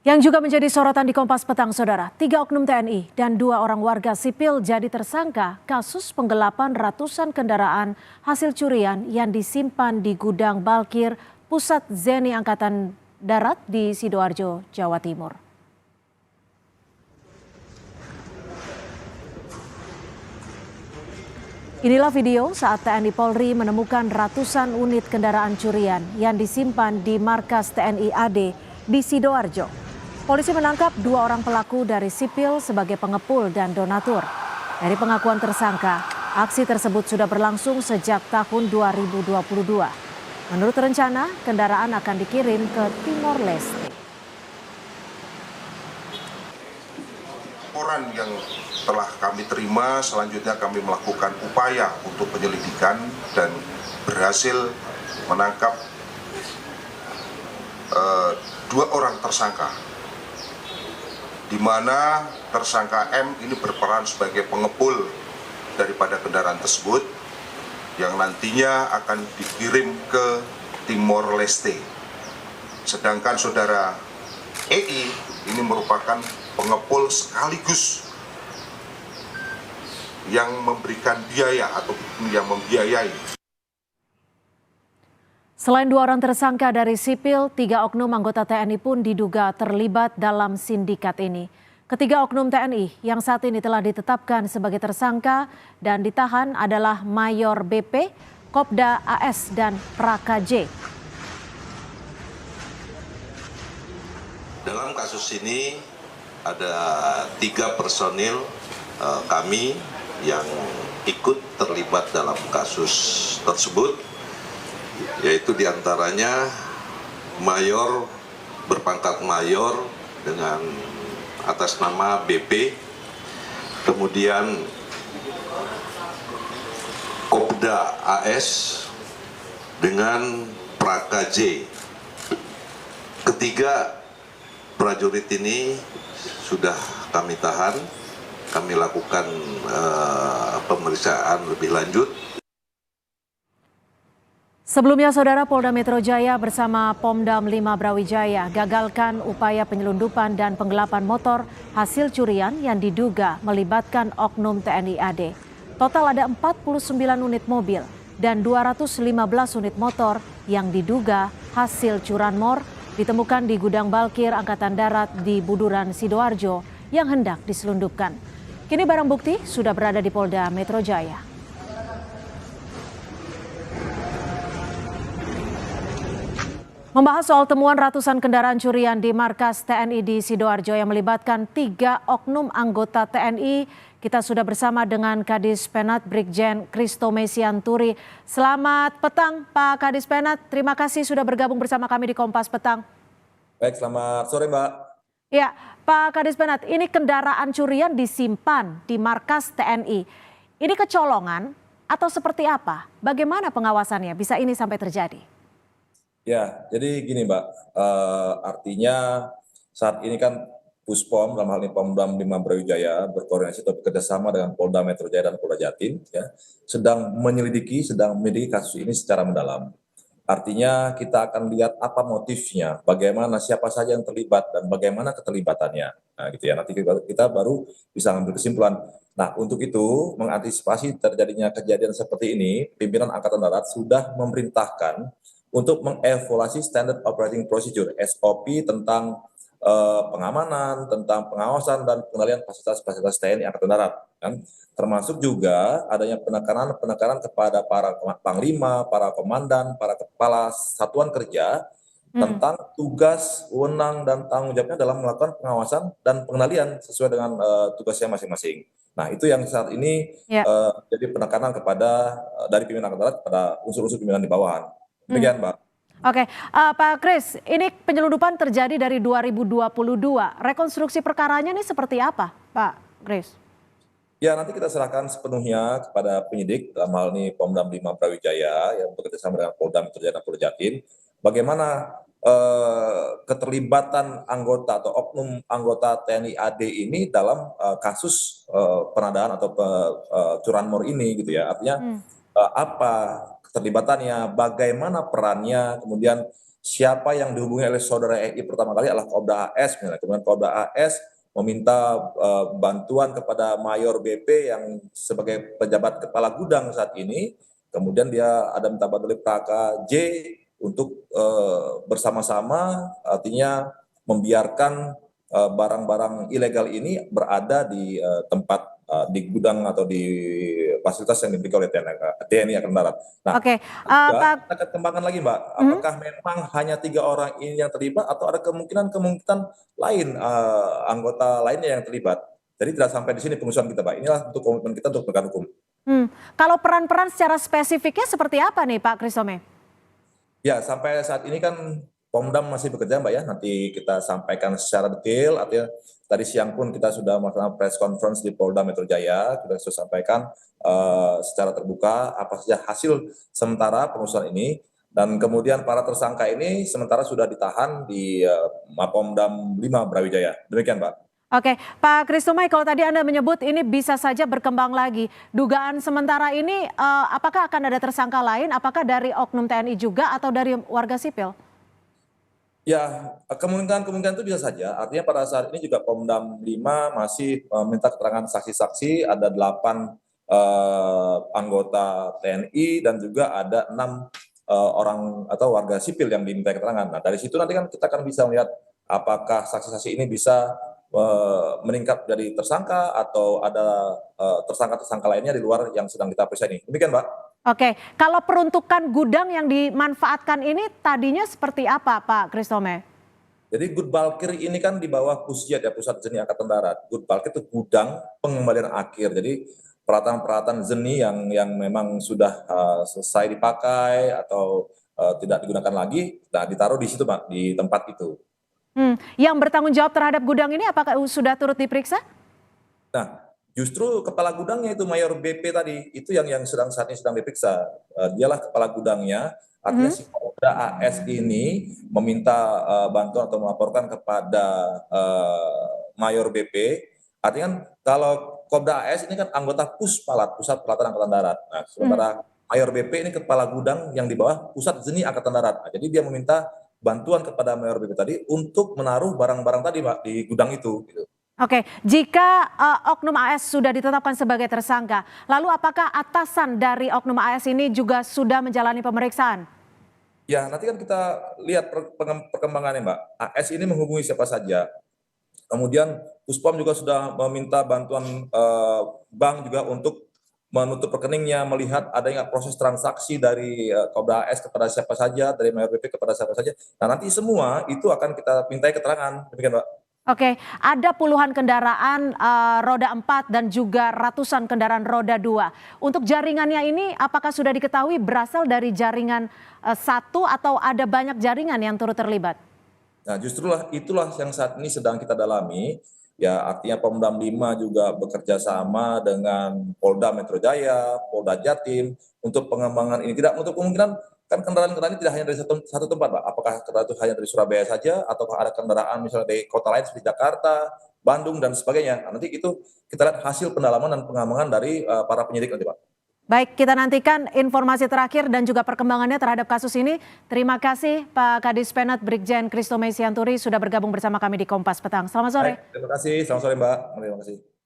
Yang juga menjadi sorotan di Kompas Petang, Saudara, 3 oknum TNI dan 2 orang warga sipil jadi tersangka kasus penggelapan ratusan kendaraan hasil curian yang disimpan di gudang Balkir Pusat Zeni Angkatan Darat di Sidoarjo, Jawa Timur. Inilah video saat TNI Polri menemukan ratusan unit kendaraan curian yang disimpan di markas TNI AD di Sidoarjo. Polisi menangkap 2 orang pelaku dari sipil sebagai pengepul dan donatur. Dari pengakuan tersangka, aksi tersebut sudah berlangsung sejak tahun 2022. Menurut rencana, kendaraan akan dikirim ke Timor Leste. Laporan yang telah kami terima, selanjutnya kami melakukan upaya untuk penyelidikan dan berhasil menangkap 2 orang tersangka, di mana tersangka M ini berperan sebagai pengepul daripada kendaraan tersebut yang nantinya akan dikirim ke Timor Leste. Sedangkan saudara EI ini merupakan pengepul sekaligus yang memberikan biaya atau yang membiayai. Selain 2 orang tersangka dari sipil, 3 oknum anggota TNI pun diduga terlibat dalam sindikat ini. Ketiga oknum TNI yang saat ini telah ditetapkan sebagai tersangka dan ditahan adalah Mayor BP, Kopda AS, dan Praka J. Dalam kasus ini ada 3 personil kami yang ikut terlibat dalam kasus tersebut, yaitu diantaranya Mayor berpangkat Mayor dengan atas nama BP, kemudian Kopda AS dengan Praka J. Ketiga prajurit ini sudah kami tahan, kami lakukan pemeriksaan lebih lanjut. Sebelumnya, Saudara, Polda Metro Jaya bersama Pomdam 5 Brawijaya gagalkan upaya penyelundupan dan penggelapan motor hasil curian yang diduga melibatkan oknum TNI AD. Total ada 49 unit mobil dan 215 unit motor yang diduga hasil curanmor ditemukan di gudang Balkir Angkatan Darat di Buduran, Sidoarjo yang hendak diselundupkan. Kini barang bukti sudah berada di Polda Metro Jaya. Membahas soal temuan ratusan kendaraan curian di markas TNI di Sidoarjo yang melibatkan 3 oknum anggota TNI, kita sudah bersama dengan Kadis Penat Brigjen Kristo Mesianturi. Selamat petang Pak Kadis Penat, terima kasih sudah bergabung bersama kami di Kompas Petang. Baik, selamat sore Mbak. Ya, Pak Kadis Penat, ini kendaraan curian disimpan di markas TNI. Ini kecolongan atau seperti apa? Bagaimana pengawasannya bisa ini sampai terjadi? Ya, jadi gini Mbak, artinya saat ini kan Puspom, dalam hal ini Pomdam 5 Brawijaya, berkoordinasi atau bekerjasama dengan Polda Metro Jaya dan Polda Jatim, ya, sedang menyelidiki kasus ini secara mendalam. Artinya kita akan lihat apa motifnya, bagaimana, siapa saja yang terlibat, dan bagaimana keterlibatannya. Nah gitu ya, nanti kita baru bisa mengambil kesimpulan. Nah untuk itu, mengantisipasi terjadinya kejadian seperti ini, pimpinan Angkatan Darat sudah memerintahkan untuk mengevaluasi Standard Operating Procedure (SOP) tentang pengamanan, tentang pengawasan dan pengendalian fasilitas TNI Angkatan Darat, kan? Termasuk juga adanya penekanan kepada para panglima, para komandan, para kepala satuan kerja tentang tugas, wewenang, dan tanggung jawabnya dalam melakukan pengawasan dan pengendalian sesuai dengan tugasnya masing-masing. Nah itu yang saat ini jadi penekanan kepada dari pimpinan Angkatan Darat kepada unsur-unsur pimpinan di bawahan. Demikian, Mbak. Oke, Pak Kris, ini penyelundupan terjadi dari 2022. Rekonstruksi perkaranya ini seperti apa, Pak Kris? Ya, nanti kita serahkan sepenuhnya kepada penyidik, dalam hal ini Pomdam 5 Brawijaya, yang bekerjasama dengan Polda Metro Jaya dan Polda Jatim, bagaimana keterlibatan anggota atau oknum anggota TNI AD ini dalam kasus penadaan atau curanmor ini, gitu ya. Artinya apa keterlibatannya, bagaimana perannya, kemudian siapa yang dihubungi oleh saudara EI pertama kali adalah Kopda AS, misalnya. Kemudian Kopda AS meminta bantuan kepada Mayor BP yang sebagai pejabat kepala gudang saat ini. Kemudian dia ada minta bantuan dari Praka J untuk bersama-sama, artinya membiarkan barang-barang ilegal ini berada di tempat di gudang atau di fasilitas yang dimiliki oleh TNI Angkatan Darat. Nah, Oke, kita akan kembangkan lagi, Mbak. Apakah memang hanya 3 orang ini yang terlibat atau ada kemungkinan lain anggota lainnya yang terlibat? Jadi tidak sampai di sini pengusuran kita, Pak. Inilah untuk komitmen kita untuk penegakan hukum. Kalau peran-peran secara spesifiknya seperti apa nih Pak Christome? Ya, sampai saat ini kan Pomdam masih bekerja, Mbak ya. Nanti kita sampaikan secara detail. Artinya tadi siang pun kita sudah melakukan press conference di Polda Metro Jaya. Kita sudah sampaikan secara terbuka apa saja hasil sementara pengusuran ini. Dan kemudian para tersangka ini sementara sudah ditahan di Mapolda 5 Brawijaya. Demikian, Pak. Oke, Pak Christome, kalau tadi Anda menyebut ini bisa saja berkembang lagi. Dugaan sementara ini apakah akan ada tersangka lain? Apakah dari oknum TNI juga atau dari warga sipil? Ya, kemungkinan itu bisa saja. Artinya pada saat ini juga Pomdam 5 masih minta keterangan saksi-saksi, ada 8 anggota TNI dan juga ada 6 orang atau warga sipil yang diminta keterangan. Nah, dari situ nanti kan kita akan bisa melihat apakah saksi-saksi ini bisa meningkat dari tersangka atau ada tersangka-tersangka lainnya di luar yang sedang kita periksa ini. Demikian, Mbak. Oke, kalau peruntukan gudang yang dimanfaatkan ini tadinya seperti apa Pak Christome? Jadi Good Balkir ini kan di bawah Pusjat ya, Pusat Zeni Angkatan Darat. Good Balkir itu gudang pengembalian akhir. Jadi peralatan-peralatan zeni yang memang sudah selesai dipakai atau tidak digunakan lagi, nah ditaruh di situ, Pak, di tempat itu. Yang bertanggung jawab terhadap gudang ini apakah sudah turut diperiksa? Nah, justru kepala gudangnya itu Mayor BP tadi, itu yang saat ini sedang diperiksa. Dialah kepala gudangnya, artinya si Kopda AS ini meminta bantuan atau melaporkan kepada Mayor BP. Artinya kan kalau Kopda AS ini kan anggota Puspalat, Pusat Pelatihan Angkatan Darat. Nah, sementara Mayor BP ini kepala gudang yang di bawah Pusat Zeni Angkatan Darat. Nah, jadi dia meminta bantuan kepada Mayor BP tadi untuk menaruh barang-barang tadi, Pak, di gudang itu. Gitu. Oke, jika oknum AS sudah ditetapkan sebagai tersangka, lalu apakah atasan dari oknum AS ini juga sudah menjalani pemeriksaan? Ya, nanti kan kita lihat perkembangannya, Mbak. AS ini menghubungi siapa saja. Kemudian Puspom juga sudah meminta bantuan bank juga untuk menutup rekeningnya, melihat adanya proses transaksi dari Kopda AS kepada siapa saja, dari Mayor BP kepada siapa saja. Nah, nanti semua itu akan kita mintai keterangan. Demikian, Mbak. Oke, ada puluhan kendaraan roda 4 dan juga ratusan kendaraan roda 2. Untuk jaringannya ini apakah sudah diketahui berasal dari jaringan satu atau ada banyak jaringan yang turut terlibat? Nah, itulah yang saat ini sedang kita dalami. Ya, artinya Pomdam 5 juga bekerja sama dengan Polda Metro Jaya, Polda Jatim untuk pengembangan ini. Tidak menutup kemungkinan kan kendaraan-kendaraan ini tidak hanya dari satu tempat, Pak. Apakah kendaraan itu hanya dari Surabaya saja atau ada kendaraan misalnya dari kota lain seperti Jakarta, Bandung dan sebagainya. Nah, nanti itu kita lihat hasil pendalaman dan pengembangan dari para penyidik nanti, Pak. Baik, kita nantikan informasi terakhir dan juga perkembangannya terhadap kasus ini. Terima kasih Pak Kadis Penat Brigjen Christome Sianturi sudah bergabung bersama kami di Kompas Petang. Selamat sore. Baik, terima kasih. Selamat sore, Mbak. Terima kasih.